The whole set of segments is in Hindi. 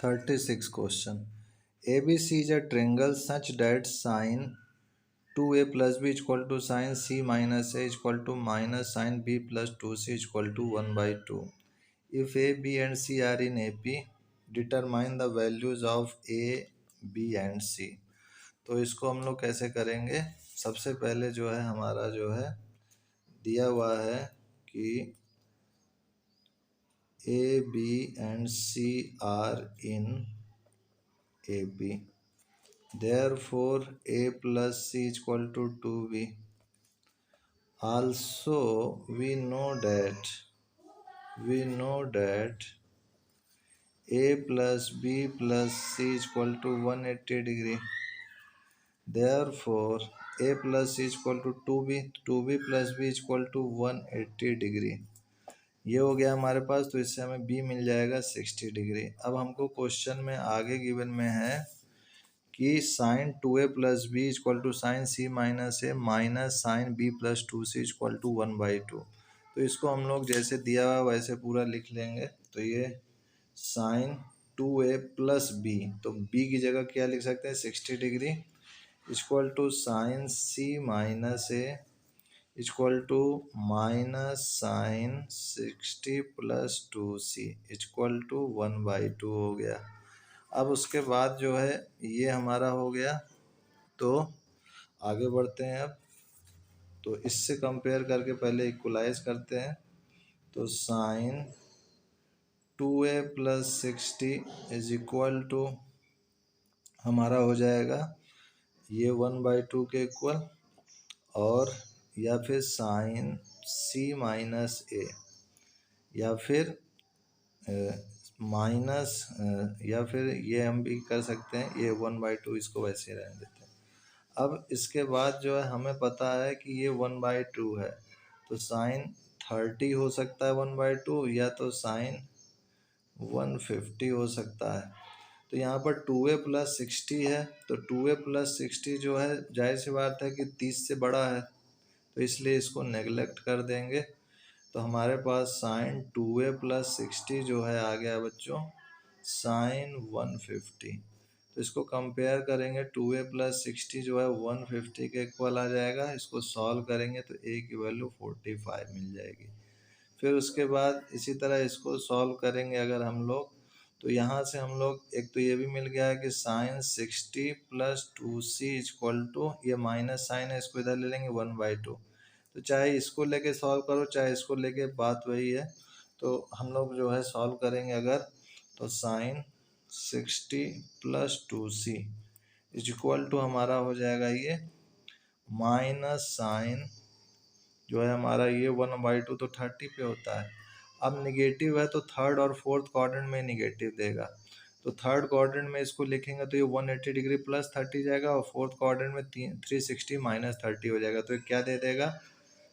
36 question. ABC is a triangle such that sine 2a plus b equal to sine c minus a equal to minus sine b plus 2c equal to 1 by 2. If a, b and c are in AP, determine the values of a, b and c. तो इसको हम लोग कैसे करेंगे? सबसे पहले जो है हमारा जो है दिया हुआ है कि A, B and C are in AP. Therefore, A plus C is equal to 2B. Also, we know that A plus B plus C is equal to 180 degree. Therefore, A plus C is equal to 2B. 2B plus B is equal to 180 degree. ये हो गया हमारे पास, तो इससे हमें b मिल जाएगा 60 डिग्री। अब हमको क्वेश्चन में आगे गिवन में है कि sine 2a plus B equal to sine C minus A minus sine B plus 2c equal to 1/2। तो इसको हम लोग जैसे दिया हुआ वैसे पूरा लिख लेंगे। तो ये साइन 2a प्लस बी, तो b की जगह क्या लिख सकते हैं 60 degree equal to sine C minus A equal to minus sine 60 plus 2c equal to 1/2 हो गया। अब उसके बाद जो है ये हमारा हो गया, तो आगे बढ़ते हैं। अब तो इससे कंपेयर करके पहले इक्वलाइज करते हैं। तो sine 2a plus 60 is equal to हमारा हो जाएगा ये 1/2 के इक्वल, और या फिर साइन c माइनस ए, या फिर माइनस या फिर ये हम भी कर सकते हैं, ये 1/2 इसको वैसे ही रहने देते हैं। अब इसके बाद जो है हमें पता है कि ये 1/2 है, तो साइन 30 हो सकता है 1/2, या तो साइन 150 हो सकता है। तो यहाँ पर 2a प्लस 60 है, तो 2a प्लस 60 जो है जाहिर सी बात है कि 30 से बड़ा है, तो इसलिए इसको नेगलेक्ट कर देंगे। तो हमारे पास साइन 2a प्लस 60 जो है आ गया बच्चों साइन 150। तो इसको कंपेयर करेंगे, 2a प्लस 60 जो है 150 के इक्वल आ जाएगा। इसको सॉल्व करेंगे तो a की वैल्यू 45 मिल जाएगी। फिर उसके बाद इसी तरह इसको सॉल्व करेंगे अगर हम लोग, तो यहाँ से हम लोग एक तो ये भी मिल गया है कि sine 60 plus 2c equal to, ये माइनस साइन है इसको इधर ले लेंगे 1/2। तो चाहे इसको लेके सॉल्व करो चाहे इसको लेके, बात वही है। तो हम लोग जो है सॉल्व करेंगे अगर, तो sign 60 plus 2c equal to हमारा हो जाएगा ये माइनस साइन जो है हमारा ये 1/2, तो 30 पे होता है। अब निगेटिव है तो थर्ड और फोर्थ क्वाड्रेंट में निगेटिव देगा। तो थर्ड क्वाड्रेंट में इसको लिखेंगे तो ये 180 डिग्री प्लस 30 जाएगा, और फोर्थ क्वाड्रेंट में 360 माइनस 30 हो जाएगा। तो क्या दे देगा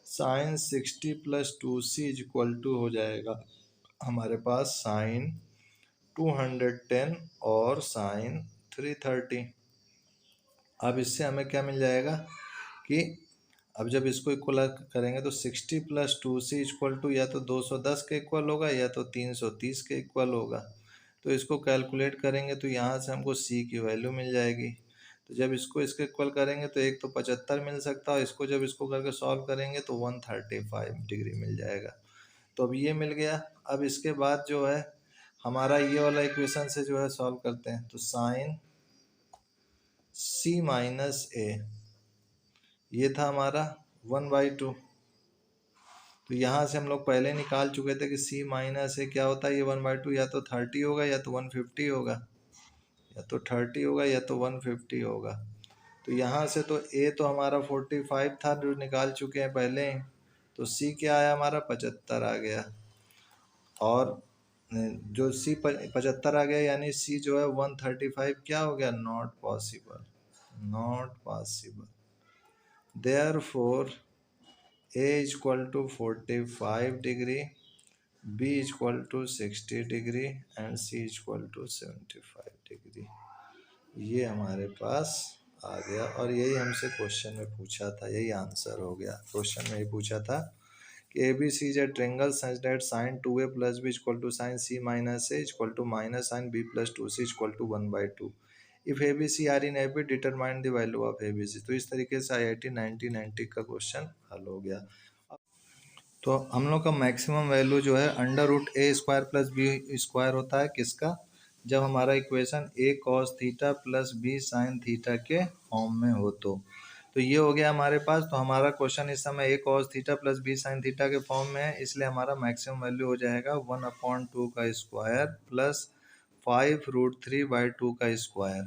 sign 60 plus 2c equal to हो जाएगा हमारे पास साइन 210 और साइन 330। अब इससे हमें क्या मिल जाएगा कि अब जब इसको इक्वल करेंगे तो 60 प्लस 2c इक्वल टू या तो 210 के इक्वल होगा या तो 330 के इक्वल होगा। तो इसको कैलकुलेट करेंगे तो यहाँ से हमको c की वैल्यू मिल जाएगी। तो जब इसको इसके इक्वल करेंगे तो एक तो 75 मिल सकता है, इसको जब इसको करके सॉल्व करेंगे तो 135 डिग्री मिल जाएगा। तो अब ये मिल गया। अब इसके बाद जो है हमारा ये वाला इक्वेशन से जो है सॉल्व करते हैं। तो साइन c माइनस ए ये था हमारा 1/2। तो यहाँ से हम लोग पहले निकाल चुके थे कि c माइनस ए क्या होता है, ये 1/2 या तो 30 होगा या तो 150 होगा, या तो 30 होगा या तो 150 होगा। तो यहाँ से तो a तो हमारा 45 था जो निकाल चुके हैं पहले ही, तो c क्या आया हमारा 75 आ गया, और जो c 75 आ गया यानी c जो है 135 क्या हो गया, not possible, not possible. Therefore, A equal to 45 degree, B equal to 60 degree and C equal to 75 degree। ये हमारे पास आ गया, और यही हमसे क्वेश्चन में पूछा था, यही आंसर हो गया। क्वेश्चन में ये पूछा था कि ABC is a triangle such that sin 2A plus B is equal to sin C minus A is equal to minus sin B plus 2C is equal to 1/2. If ABC are in AB, determine the value of ABC. तो इस तरीके से IIT 1990 का क्वेश्चन हल हो गया। तो हम लोग का मैक्सिमम वैल्यू जो है under root a square plus b square होता है किसका, जब हमारा equation a cos theta plus b sine theta के फॉर्म में हो तो ये हो गया हमारे पास। तो हमारा क्वेश्चन इस समय a cos theta plus b sine theta के फॉर्म में है, इसलिए हमारा मैक्सिमम वैल्यू हो जाएगा 1/2 का स्क्वायर प्लस 5√3/2 का स्क्वायर।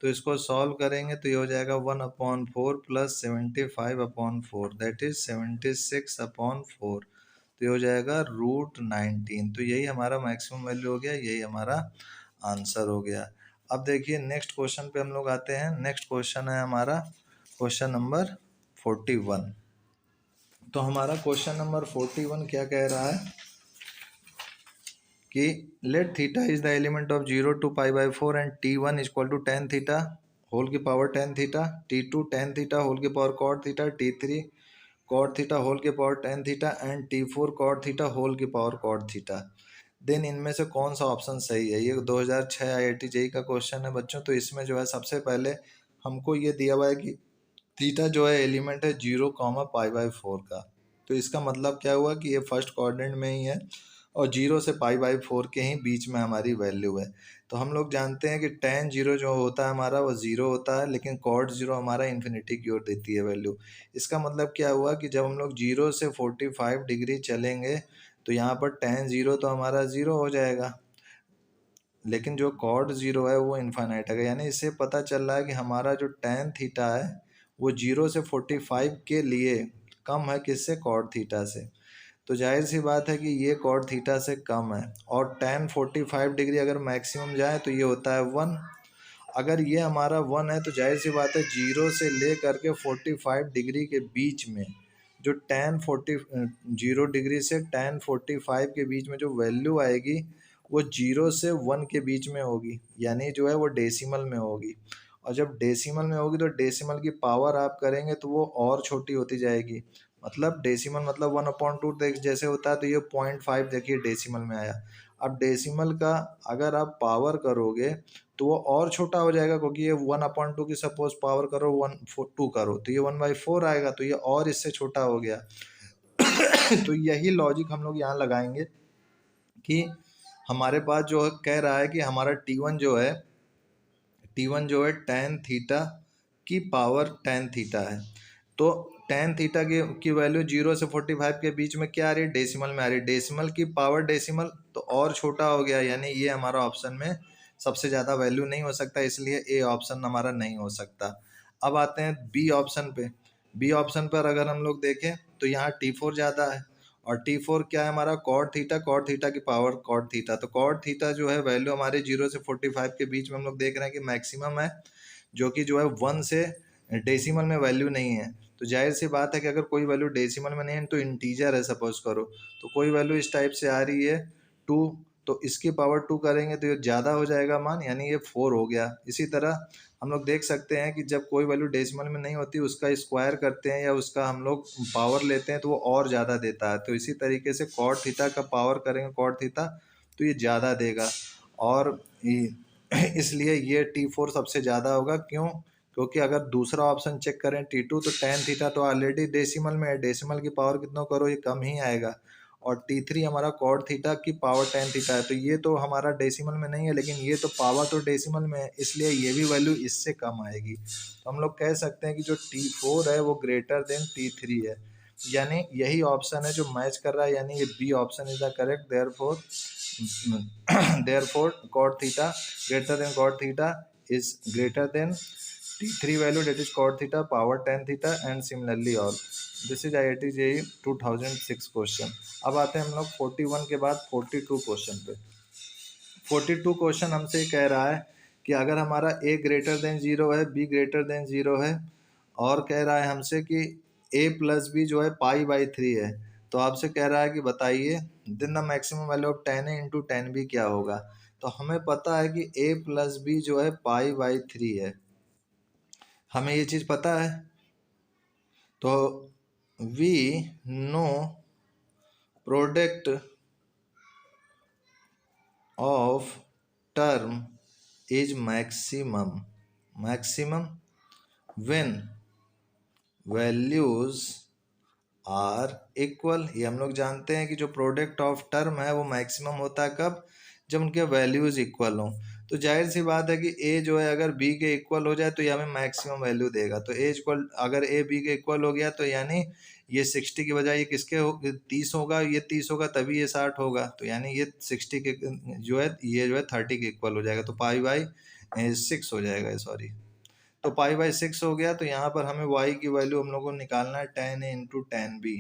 तो इसको सॉल्व करेंगे तो ये हो जाएगा 1/4 प्लस 75/4 दैट इज 76/4। तो ये हो जाएगा √19। तो यही हमारा मैक्सिमम वैल्यू हो गया, यही हमारा आंसर हो गया। अब देखिए नेक्स्ट क्वेश्चन पे हम लोग आते हैं। नेक्स्ट क्वेश्चन है हमारा क्वेश्चन नंबर 41। तो हमारा क्वेश्चन नंबर 41 क्या कह रहा है कि let theta is the element of 0 to π/4 and t1 is equal to tan theta whole की power tan theta, t2 tan theta whole की power cot theta, t3 cot theta whole की power tan theta and t4 cot theta whole की पावर cot थीटा। देन इनमें से कौन सा ऑप्शन सही है? ये 2006 IIT जेई का क्वेश्चन है बच्चों। तो इसमें जो है सबसे पहले हमको ये दिया हुआ है कि थीटा जो है एलिमेंट है 0, π/4 का। तो इसका मतलब क्या हुआ कि ये फर्स्ट क्वाड्रेंट में ही है और 0 से π/4 के ही बीच में हमारी वैल्यू है। तो हम लोग जानते हैं कि tan 0 जो होता है हमारा वो 0 होता है, लेकिन cot 0 हमारा इन्फिनिटी की ओर देती है वैल्यू। इसका मतलब क्या हुआ कि जब हम लोग 0 से 45 डिग्री चलेंगे तो यहाँ पर tan 0 तो हमारा 0 हो जाएगा, लेकिन जो cot 0 है वो इन्फाइनाइट है। यानी इससे पता चल रहा है कि हमारा जो tan थीटा है वो 0 से 45 के लिए कम है किससे? cot थीटा से। तो जाहिर सी बात है कि ये cot थीटा से कम है और tan 45 डिग्री अगर मैक्सिमम जाए तो ये होता है 1। अगर ये हमारा 1 है तो जाहिर सी बात है 0 से ले करके 45 डिग्री के बीच में जो tan 0 डिग्री से tan 45 के बीच में जो वैल्यू आएगी वो 0 से 1 के बीच में होगी, यानी जो है वो डेसिमल में होगी। और जब डेसिमल में होगी तो डेसिमल की पावर आप करेंगे तो वो और छोटी होती जाएगी। मतलब डेसिमल मतलब 1/2 जैसे होता है, तो ये 0.5 देखिए डेसिमल में आया। अब डेसिमल का अगर आप पावर करोगे तो वो और छोटा हो जाएगा, क्योंकि ये 1/2 की सपोज पावर करो 2 करो तो ये 1/4 आएगा, तो ये और इससे छोटा हो गया। तो यही लॉजिक हम लोग यहाँ लगाएंगे कि हमारे पास जो है कह रहा है कि हमारा T1 जो है tan थीटा की पावर tan थीटा है। तो tan थीटा की वैल्यू 0 से 45 के बीच में क्या आ रही है? डेसिमल में आ रही है। डेसिमल की पावर डेसिमल तो और छोटा हो गया, यानी ये हमारा ऑप्शन में सबसे ज़्यादा वैल्यू नहीं हो सकता, इसलिए ए ऑप्शन हमारा नहीं हो सकता। अब आते हैं बी ऑप्शन पे। बी ऑप्शन पर अगर हम लोग देखें तो यहाँ T4 ज़्यादा है और T4 क्या है हमारा? cot थीटा की पावर cot थीटा। तो cot थीटा जो है वैल्यू हमारे 0 से 45 के बीच में हम लोग देख रहे हैं कि मैक्सिमम है, जो कि जो है 1 से डेसिमल में वैल्यू नहीं है। तो जाहिर सी बात है कि अगर कोई वैल्यू डेसिमल में नहीं है तो इंटीजर है सपोज करो, तो कोई वैल्यू इस टाइप से आ रही है 2, तो इसकी पावर 2 करेंगे तो ये ज़्यादा हो जाएगा मान, यानी ये 4 हो गया। इसी तरह हम लोग देख सकते हैं कि जब कोई वैल्यू डेसिमल में नहीं होती उसका स्क्वायर करते हैं या उसका हम लोग पावर लेते हैं तो वो और ज़्यादा देता है। तो इसी तरीके से cot थीटा का पावर करेंगे cot थीटा तो ये ज़्यादा देगा, और इसलिए ये T4 सबसे ज़्यादा होगा। क्यों? क्योंकि अगर दूसरा ऑप्शन चेक करें T2 तो tan थीटा तो ऑलरेडी डेसिमल में है, डेसिमल की पावर कितना करो ये कम ही आएगा। और T3 हमारा cot थीटा की पावर tan थीटा है, तो ये तो हमारा डेसिमल में नहीं है, लेकिन ये तो पावर तो डेसिमल में है, इसलिए ये भी वैल्यू इससे कम आएगी। तो हम लोग कह सकते हैं कि जो T4 है वो ग्रेटर देन T3 है, यानी यही ऑप्शन है जो मैच कर रहा है, यानी ये B option is the correct. Therefore cot theta greater than cot theta is greater than T3 value, that is cot theta power tan theta, and similarly all. This is IIT JEE 2006 question. अब आते हैं हम लोग 41 के बाद 42 क्वेश्चन पे। 42 क्वेश्चन हमसे कह रहा है कि अगर हमारा a ग्रेटर देन 0 है, b ग्रेटर देन 0 है, और कह रहा है हमसे कि a प्लस बी जो है π/3 है, तो आपसे कह रहा है कि बताइए then the maximum value of tan a into tan b क्या होगा। तो हमें पता है कि a प्लस बी जो है π/3 है, हमें ये चीज़ पता है। तो we know product of term is maximum when values are equal. ये हम लोग जानते हैं कि जो प्रोडक्ट ऑफ टर्म है वो मैक्सिमम होता है कब, जब उनके वैल्यूज इक्वल हों। तो जाहिर सी बात है कि ए जो है अगर बी के इक्वल हो जाए तो ये हमें मैक्सिमम वैल्यू देगा। तो ए इक्वल, अगर ए बी के इक्वल हो गया तो यानी ये 60 की बजाय ये किसके 30 होगा, ये 30 होगा तभी ये 60 होगा। तो यानी ये 60 के जो है ये जो है 30 के इक्वल हो जाएगा। तो पाई बाई 6 हो जाएगा, सॉरी। तो पाई बाई 6 हो गया। तो यहाँ पर हमें y की वैल्यू हम लोग को निकालना है 10a इंटू 10b।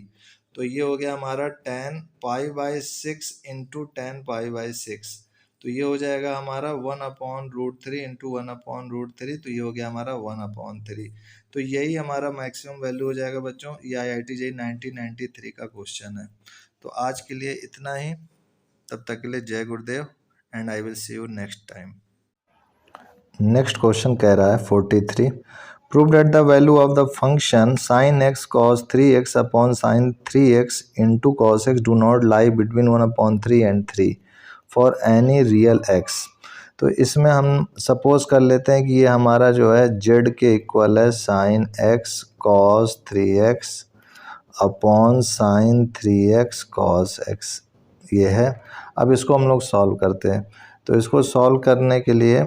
तो ये हो गया हमारा 10 pi by 6 into 10 pi by 6। तो ये हो जाएगा हमारा 1/√3 इंटू 1/√3। तो ये हो गया हमारा 1/3। तो यही हमारा मैक्सिमम वैल्यू हो जाएगा बच्चों। ये IIT JEE 1993 का क्वेश्चन है। तो आज के लिए इतना ही। तब तक के लिए जय गुरुदेव and I will see you next time. Next question कह रहा है 43, prove that the value of the function sin x cos 3x upon sin 3x into cos x do not lie between 1/3 and 3 for any real x। तो इसमें हम सपोज कर लेते हैं कि ये हमारा जो है z के इक्वल है sin x cos 3x upon sin 3x cos x, ये है। अब इसको हम लोग सॉल्व करते हैं। तो इसको सॉल्व करने के लिए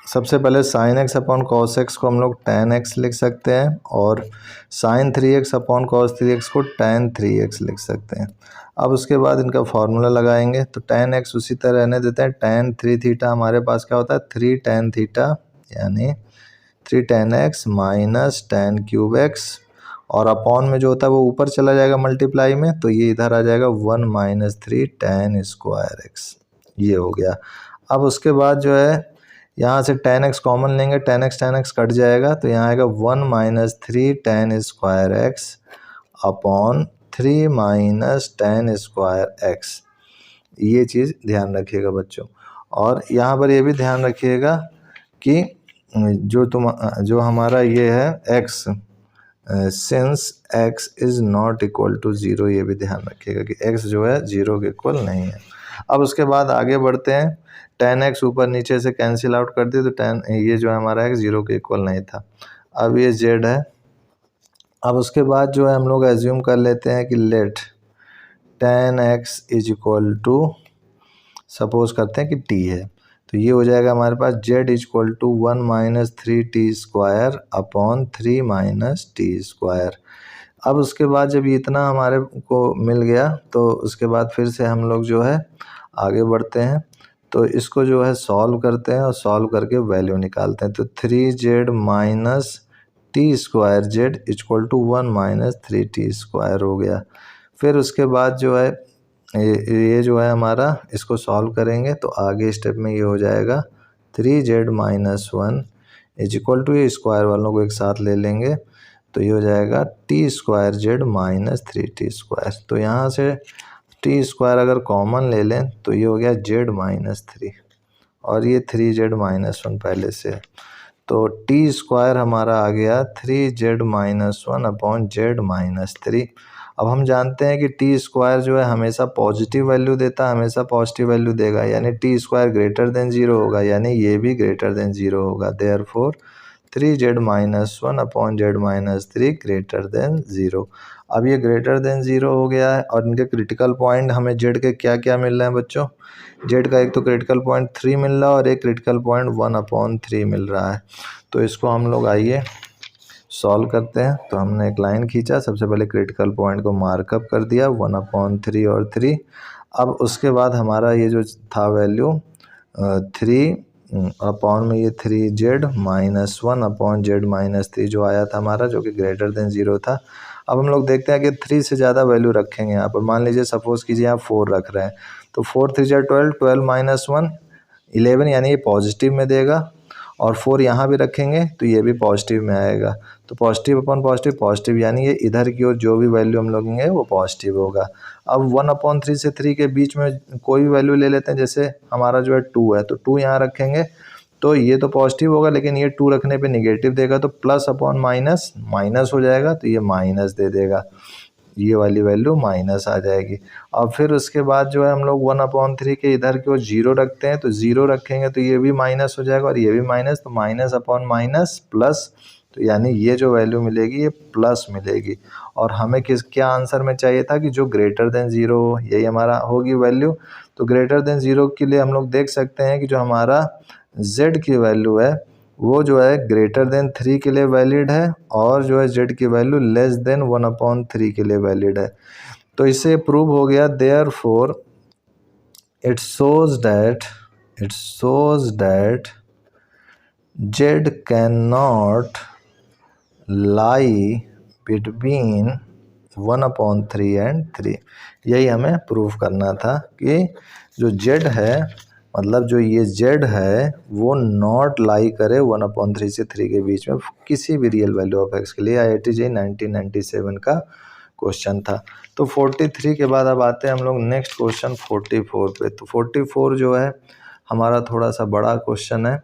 सबसे पहले sin x upon cos x को हम लोग tan x लिख सकते हैं और sin 3x upon cos 3x को tan 3x लिख सकते हैं। अब उसके बाद इनका फॉर्मूला लगाएंगे। तो tan x उसी तरह रहने देते हैं। tan 3 थीटा हमारे पास क्या होता है 3 tan थीटा, यानी 3 tan x minus tan cube x, और अपॉन में जो होता है वो ऊपर चला जाएगा मल्टीप्लाई में, तो ये इधर आ जाएगा 1 माइनस 3 tan स्क्वायर x, ये हो गया। अब उसके बाद जो है यहाँ से tan x कॉमन लेंगे, tan x कट जाएगा, तो यहाँ आएगा 1 minus 3 tan square x upon 3 minus tan square x। ये चीज़ ध्यान रखिएगा बच्चों। और यहाँ पर ये भी ध्यान रखिएगा कि जो हमारा ये है x, since x is not equal to 0, ये भी ध्यान रखिएगा कि x जो है 0 के इक्वल नहीं है। अब उसके बाद आगे बढ़ते हैं। tan x ऊपर नीचे से कैंसिल आउट कर दिए, तो tan ये जो है हमारा x 0 के इक्वल नहीं था। अब ये z है। अब उसके बाद जो है हम लोग एज्यूम कर लेते हैं कि let tan x is equal to, suppose करते हैं कि t है, तो ये हो जाएगा हमारे पास z equal to 1 minus 3t square upon 3 minus T square. अब उसके बाद जब ये इतना हमारे को मिल गया तो उसके बाद फिर से हम लोग जो है आगे बढ़ते हैं। तो इसको जो है सॉल्व करते हैं और सॉल्व करके वैल्यू निकालते हैं। तो 3z minus T square z equal to 1 minus 3t square हो गया। फिर उसके बाद जो है ये जो है हमारा इसको सॉल्व करेंगे तो आगे स्टेप में ये हो जाएगा 3z minus 1 is equal to, ये स्क्वायर वालों को एक साथ ले लेंगे तो ये हो जाएगा T square Z minus 3t square. तो यहाँ से टी स्क्वायर अगर कॉमन ले लें तो ये हो गया जेड माइनस 3 और ये 3z माइनस 1 पहले से है, तो टी स्क्वायर हमारा आ गया 3z minus 1 upon Z minus 3। अब हम जानते हैं कि टी स्क्वायर जो है हमेशा पॉजिटिव वैल्यू देता है, हमेशा पॉजिटिव वैल्यू देगा, यानी टी स्क्वायर ग्रेटर देन 0 होगा, यानी ये भी ग्रेटर देन 0 होगा। Therefore 3z minus 1 upon Z minus 3 greater than 0। अब ये ग्रेटर देन 0 हो गया है और इनके क्रिटिकल पॉइंट हमें जेड के क्या क्या मिल रहे हैं बच्चों। जेड का एक तो क्रिटिकल पॉइंट 3 मिल रहा है और एक क्रिटिकल पॉइंट 1/3 मिल रहा है। तो इसको हम लोग आइए सॉल्व करते हैं। तो हमने एक लाइन खींचा, सबसे पहले क्रिटिकल पॉइंट को मार्कअप कर दिया 1/3 और 3। अब उसके बाद हमारा ये जो था वैल्यू 3 अपॉन में ये 3z minus 1 upon Z minus 3 जो आया था हमारा, जो कि ग्रेटर देन 0 था। अब हम लोग देखते हैं कि 3 से ज़्यादा वैल्यू रखेंगे यहाँ पर। मान लीजिए सपोज़ कीजिए आप 4 रख रहे हैं, तो 4 3 12, 12 माइनस 1 11, यानी ये पॉजिटिव में देगा, और 4 यहाँ भी रखेंगे तो ये भी पॉजिटिव में आएगा। तो पॉजिटिव अपॉन पॉजिटिव पॉजिटिव, यानी ये इधर की ओर जो भी वैल्यू हम लोगेंगे वो पॉजिटिव होगा। अब 1/3 से 3 के बीच में कोई भी वैल्यू ले लेते हैं, जैसे हमारा जो है 2 है, तो 2 यहाँ रखेंगे तो ये तो पॉजिटिव होगा, लेकिन ये 2 रखने पे निगेटिव देगा, तो प्लस अपॉन माइनस माइनस हो जाएगा, तो ये माइनस दे देगा। ये वाली वैल्यू माइनस आ जाएगी। और फिर उसके बाद जो है हम लोग 1/3 के इधर की ओर 0 रखते हैं, तो 0 रखेंगे तो ये भी माइनस हो जाएगा और ये भी माइनस, तो माइनस अपॉन माइनस प्लस, तो यानी ये जो वैल्यू मिलेगी ये प्लस मिलेगी। और हमें क्या आंसर में चाहिए था कि जो ग्रेटर देन 0 हो, यही हमारा होगी वैल्यू। तो ग्रेटर देन 0 के लिए हम लोग देख सकते हैं कि जो हमारा z की वैल्यू है वो जो है ग्रेटर देन 3 के लिए वैलिड है, और जो है z की वैल्यू लेस देन 1/3 के लिए वैलिड है। तो इससे प्रूव हो गया, therefore it shows that z can not lie between 1/3 and 3। यही हमें प्रूव करना था कि जो z है, मतलब जो ये z है वो नॉट लाई करे 1/3 से 3 के बीच में किसी भी रियल वैल्यू ऑफ x के लिए। IIT JEE 1997 का क्वेश्चन था। तो 43 के बाद अब आते हैं हम लोग नेक्स्ट क्वेश्चन 44 पे। तो 44 जो है हमारा थोड़ा सा बड़ा क्वेश्चन है,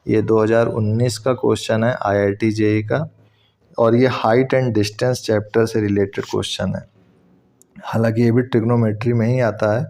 ये 2019 का क्वेश्चन है IIT JEE का, और ये हाइट एंड डिस्टेंस चैप्टर से रिलेटेड क्वेश्चन है। हालांकि ये भी ट्रिग्नोमेट्री में ही आता है,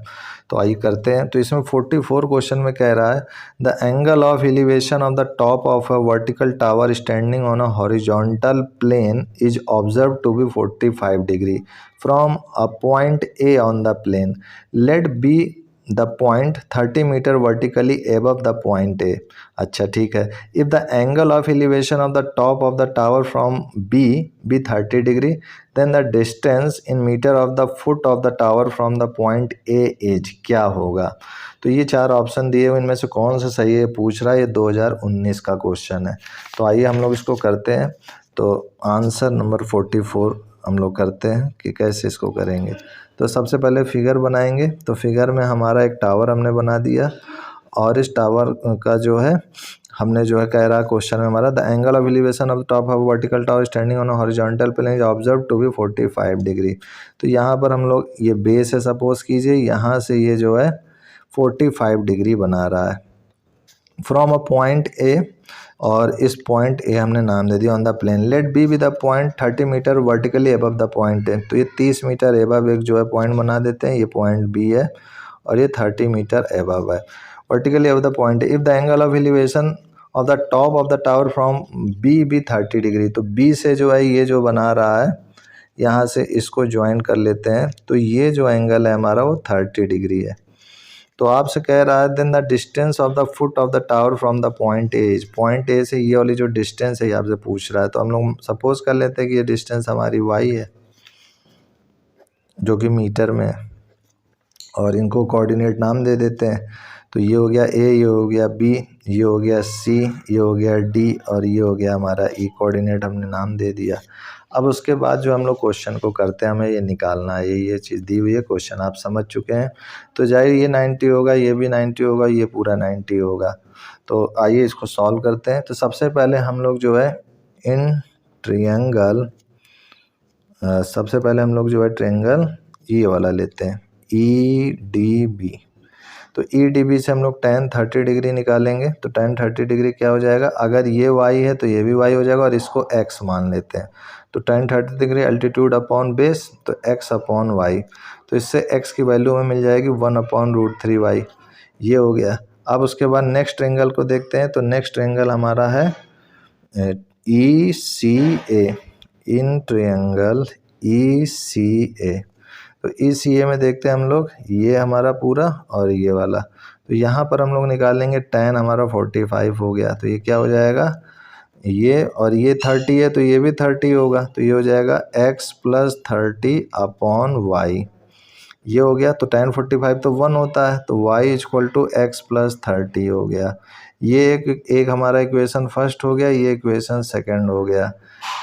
तो आइए करते हैं। तो इसमें 44 क्वेश्चन में कह रहा है the angle of elevation of the top of a vertical tower standing on a horizontal plane is observe to be 45 degree from a point A on the plane. Let B the point 30 metre vertically above the point A. अच्छा ठीक है। If the angle of elevation of the top of the tower from B 30 degree, then the distance in metre of the foot of the tower from the point A is, क्या होगा। तो ये 4 ऑप्शन दिए हुए, इनमें से कौन सा सही है पूछ रहा है। ये 2019 का क्वेश्चन है। तो आइए हम लोग इसको करते हैं। तो आंसर नंबर 44 हम लोग करते हैं कि कैसे इसको करेंगे। तो सबसे पहले फिगर बनाएंगे। तो फिगर में हमारा एक टावर हमने बना दिया, और इस टावर का जो है हमने जो है कह रहा है क्वेश्चन में हमारा the angle of elevation of top of vertical tower standing on horizontal plane is observe to be 45 degree. तो यहाँ पर हम लोग ये बेस है, सपोज कीजिए यहाँ से ये जो है 45 डिग्री बना रहा है फ्रॉम अ पॉइंट ए, और इस पॉइंट ए हमने नाम दे दिया on the plane. Let B with the point 30 metre vertically above the point A. तो ये 30 मीटर एबव एक जो है पॉइंट बना देते हैं, ये पॉइंट बी है, और ये 30 मीटर एबव है vertically above the point A. If the angle of elevation of the top of the tower from B 30 degree, तो बी से जो है ये जो बना रहा है यहाँ से इसको ज्वाइन कर लेते हैं, तो ये जो एंगल है हमारा वो 30 डिग्री है। तो आपसे कह रहा है then the distance of the foot of the tower from the point A. Point A से ये वाली जो डिस्टेंस है ये आपसे पूछ रहा है। तो हम लोग सपोज कर लेते हैं कि ये डिस्टेंस हमारी y है जो कि मीटर में है, और इनको कोऑर्डिनेट नाम दे देते हैं। तो ये हो गया a, ये हो गया b, ये हो गया c, ये हो गया d, और ये हो गया हमारा e। कोऑर्डिनेट हमने नाम दे दिया। अब उसके बाद जो हम लोग क्वेश्चन को करते हैं, हमें ये निकालना है, ये चीज़ दी हुई है, क्वेश्चन आप समझ चुके हैं। तो जाहिर ये 90 होगा, ये भी 90 होगा, ये पूरा 90 होगा। तो आइए इसको सॉल्व करते हैं। तो सबसे पहले हम लोग जो है इन ट्रायंगल, सबसे पहले हम लोग जो है ट्रायंगल ये वाला लेते हैं EDB। तो EDB से हम लोग tan 30 डिग्री निकालेंगे। तो tan 30 डिग्री क्या हो जाएगा, अगर ये y है तो ये भी y हो जाएगा, और इसको x मान लेते हैं। तो tan 30 degree altitude upon base, तो x अपॉन y। तो इससे x की वैल्यू हमें मिल जाएगी 1/√3y। ये हो गया। अब उसके बाद नेक्स्ट ट्रायंगल को देखते हैं। तो नेक्स्ट ट्रायंगल हमारा है ECA, इन ट्रायंगल ECA। तो ECA में देखते हैं हम लोग, ये हमारा पूरा और ये वाला। तो यहाँ पर हम लोग निकालेंगे tan हमारा 45 हो गया, तो ये क्या हो जाएगा, ये और ये 30 है तो ये भी 30 होगा, तो ये हो जाएगा x + 30 अपॉन y। ये हो गया। तो tan 45 तो 1 होता है, तो y = x + 30 हो गया। ये एक हमारा इक्वेशन फर्स्ट हो गया, ये इक्वेशन सेकंड हो गया।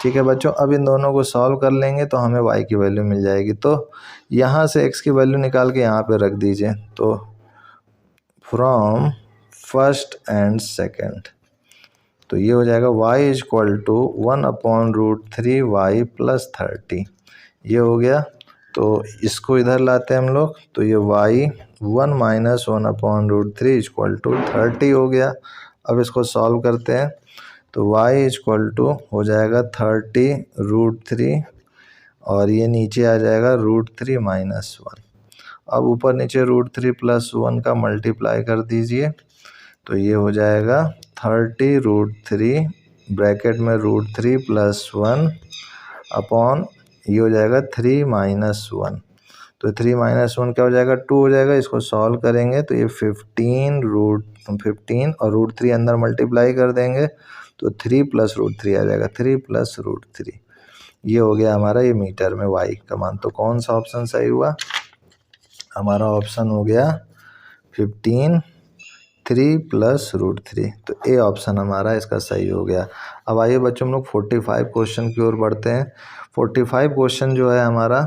ठीक है बच्चों, अब इन दोनों को सॉल्व कर लेंगे तो हमें y की वैल्यू मिल जाएगी। तो यहाँ से x की वैल्यू निकाल के यहाँ पे रख दीजिए। तो फ्रॉम फर्स्ट एंड सेकंड, तो ये हो जाएगा y = 1/√3y + 30। ये हो गया। तो इसको इधर लाते हैं हम लोग, तो ये y 1 - 1/√3 = 30 हो गया। अब इसको सॉल्व करते हैं। तो y = हो जाएगा 30√3, और ये नीचे आ जाएगा √3 - 1। अब ऊपर नीचे √3 + 1 का मल्टीप्लाई कर दीजिए, तो ये हो जाएगा 30√3 ब्रैकेट में √3 + 1 अपॉन ये हो जाएगा 3 - 1। तो 3 - 1 क्या हो जाएगा, 2 हो जाएगा। इसको सॉल्व करेंगे तो ये 15 और √3 अंदर मल्टीप्लाई कर देंगे तो 3 + √3 आ जाएगा, 3 + √3। ये हो गया हमारा ये मीटर में y का मान। तो कौन सा ऑप्शन सही हुआ, हमारा ऑप्शन हो गया 15, 3 + √3। तो ए ऑप्शन हमारा इसका सही हो गया। अब आइए बच्चों हम लोग 45 क्वेश्चन की ओर बढ़ते हैं। 45 क्वेश्चन जो है हमारा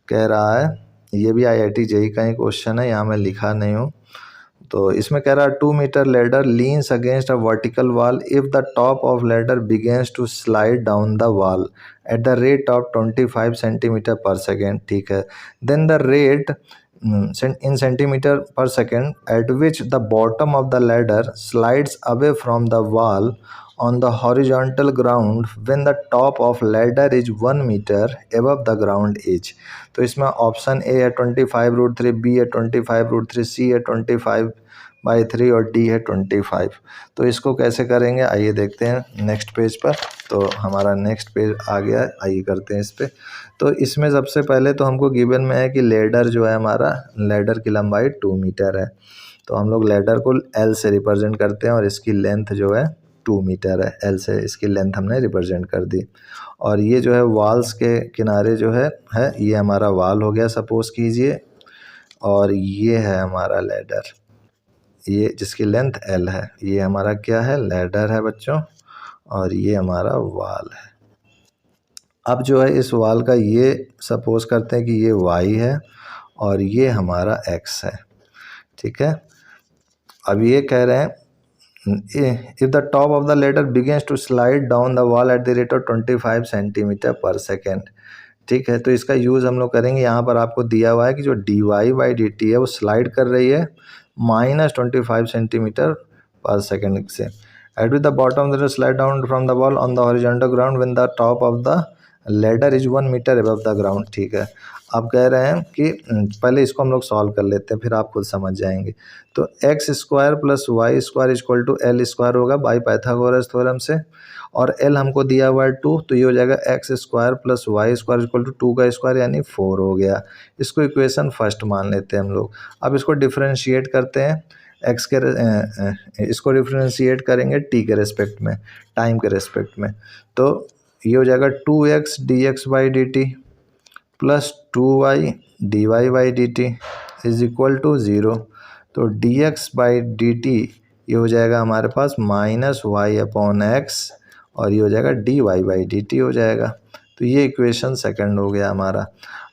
कह रहा है, ये भी IIT JEE का ही क्वेश्चन है, यहाँ मैं लिखा नहीं हूँ। तो इसमें कह रहा है 2 metre ladder leans against a vertical wall if the top of ladder begins to slide down the wall at the rate of 25 centimetre per second. ठीक है, then the rate in centimeter per second at which the bottom of the ladder slides away from the wall on the horizontal ground when the top of ladder is 1 meter above the ground edge। तो इसमें ऑप्शन ए है 25√3, बी है 25√3, सी है 25/3 और डी है 25। तो इसको कैसे करेंगे आइए देखते हैं नेक्स्ट पेज पर। तो हमारा नेक्स्ट पेज आ गया, आइए करते हैं इस पर। तो इसमें सबसे पहले तो हमको गिवन में है कि लेडर जो है हमारा, लेडर की लंबाई 2 मीटर है। तो हम लोग लेडर को L से रिप्रेजेंट करते हैं और इसकी लेंथ जो है 2 मीटर है। L से इसकी लेंथ हमने रिप्रेजेंट कर दी। और ये जो है वॉल्स के किनारे जो है ये हमारा वॉल हो गया सपोज कीजिए, और ये है हमारा लेडर, ये जिसकी लेंथ L है, ये हमारा क्या है, लेडर है बच्चों, और ये हमारा वॉल है। अब जो है इस वॉल का ये सपोज करते हैं कि ये y है और ये हमारा x है। ठीक है, अब ये कह रहे हैं if the top of the ladder begins to slide down the wall at the rate of 25 centimetre per second. ठीक है, तो इसका यूज़ हम लोग करेंगे, यहाँ पर आपको दिया हुआ है कि जो dy/dt है वो स्लाइड कर रही है -25 सेंटीमीटर पर सेकेंड से। At with the bottom the slide down from the wall on the horizontal ground when the top of the ladder is 1 metre above the ground. ठीक है, अब कह रहे हैं कि पहले इसको हम लोग सॉल्व कर लेते हैं, फिर आप खुद समझ जाएंगे। तो x² + y² = L² होगा बाई पाइथागोरस थ्योरम से, और L हमको दिया हुआ है 2, तो ये हो जाएगा x² + y² = 2 का स्क्वायर यानी 4 हो गया। इसको इक्वेशन फर्स्ट मान लेते हैं हम लोग। अब इसको डिफ्रेंशिएट करते हैं, x के इसको डिफ्रेंशिएट करेंगे t के रेस्पेक्ट में, टाइम के रेस्पेक्ट में। तो ये हो जाएगा 2x dx/dt plus 2y dy/dt is equal to 0। तो dx/dt ये हो जाएगा हमारे पास -y/x, और ये हो जाएगा dy/dt हो जाएगा। तो ये इक्वेशन सेकंड हो गया हमारा।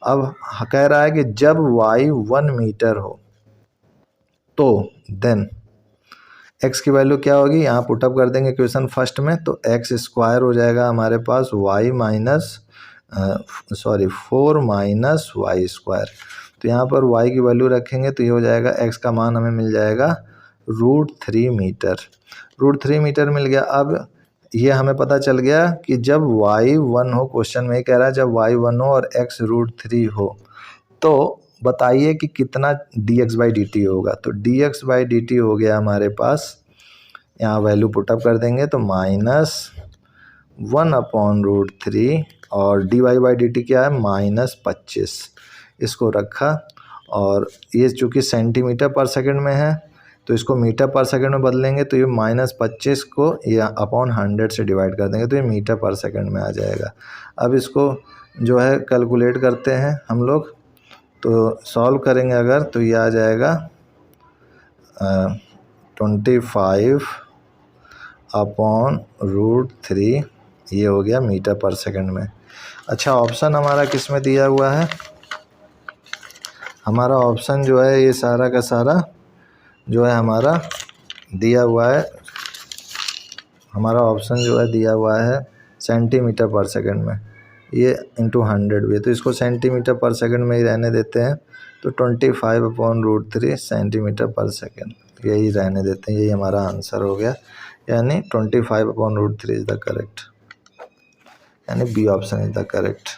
अब कह रहा है कि जब y 1 मीटर हो तो देन x की वैल्यू क्या होगी, यहाँ पुटअप कर देंगे इक्वेशन फर्स्ट में, तो x² हो जाएगा हमारे पास 4 - y²। तो यहाँ पर y की वैल्यू रखेंगे तो ये हो जाएगा, x का मान हमें मिल जाएगा √3 मीटर। √3 मीटर मिल गया। अब ये हमें पता चल गया कि जब y 1 हो, क्वेश्चन में कह रहा है जब y 1 हो और x √3 हो, तो बताइए कि कितना dx/dt होगा। तो dx/dt हो गया हमारे पास, यहाँ वैल्यू पुटअप कर देंगे तो -1/√3, और dy/dt क्या है -25। इसको रखा, और ये चूँकि सेंटीमीटर पर सेकंड में है तो इसको मीटर पर सेकंड में बदलेंगे, तो ये -25 को या अपॉन 100 से डिवाइड कर देंगे तो ये मीटर पर सेकंड में आ जाएगा। अब इसको जो है कैलकुलेट करते हैं हम लोग, तो सॉल्व करेंगे अगर तो ये आ जाएगा 25/√3, ये हो गया मीटर पर सेकंड में। अच्छा, ऑप्शन हमारा किस में दिया हुआ है, हमारा ऑप्शन जो है ये सारा का सारा जो है हमारा दिया हुआ है, हमारा ऑप्शन जो है दिया हुआ है सेंटीमीटर पर सेकंड में, ये इंटू 100 भी है, तो इसको सेंटीमीटर पर सेकंड में ही रहने देते हैं। तो 25/√3 सेंटीमीटर पर सेकंड यही रहने देते हैं, यही हमारा आंसर हो गया, यानी 25/√3 इज़ द करेक्ट, यानी B option is the correct.